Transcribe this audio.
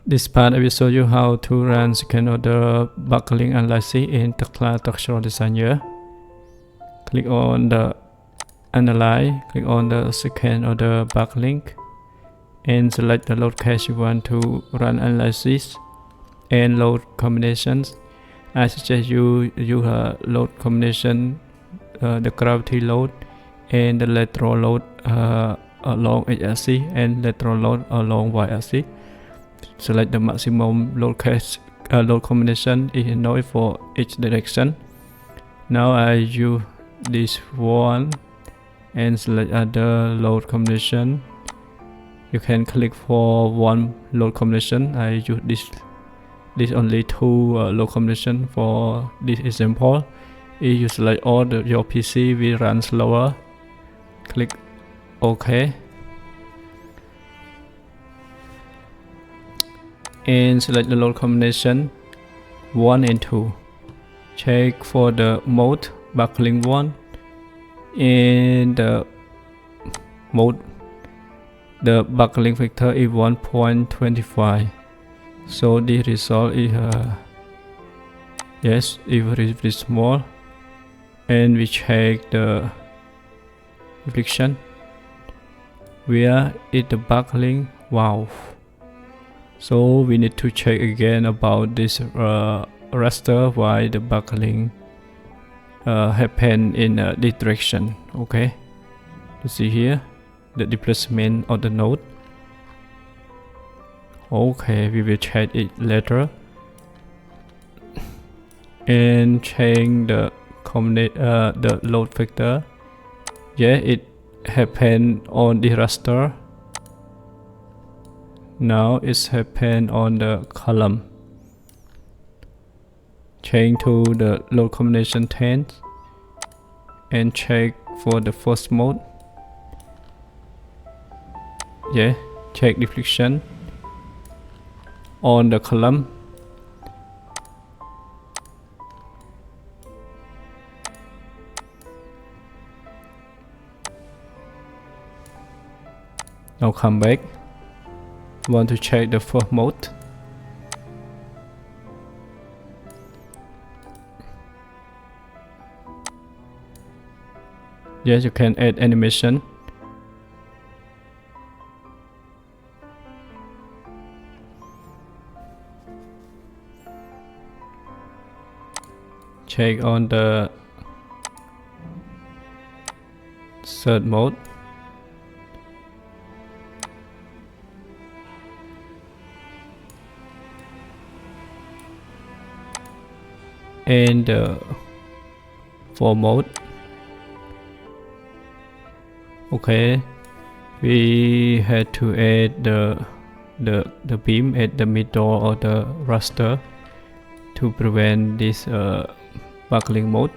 This part I will show you how to run second order buckling analysis in Tekla Structural Designer. Click on the Analyze, click on the second order buckling and select the load case you want to run analysis and load combinations. I suggest you use a load combination, the gravity load and the lateral load along x-axis and lateral load along y-axis. Select the maximum load case load combination is enough for each direction. Now I use this one and select other load combination. You can click for one load combination. I use this only two load combination for this example. If you select all your PC will run slower. Click OK and select the load combination 1 and 2. Check for the mode buckling 1 and the mode. The buckling factor is 1.25. So the result is yes, it is very small. And we check the reflection. Where is the buckling? Wow. So we need to check again about this raster, why the buckling happen in this direction. Okay, you see here the displacement of the node. Okay, we will check it later and change the load factor. Yeah, it happened on the raster. Now it's happened on the column. Change to the load combination 10 and check for the first mode. Yeah, check deflection on the column. Now come back. Want to check the first mode. Yes, you can add animation. Check on the third mode. And the fourth mode. Okay, we had to add the beam at the middle of the raster to prevent this buckling mode.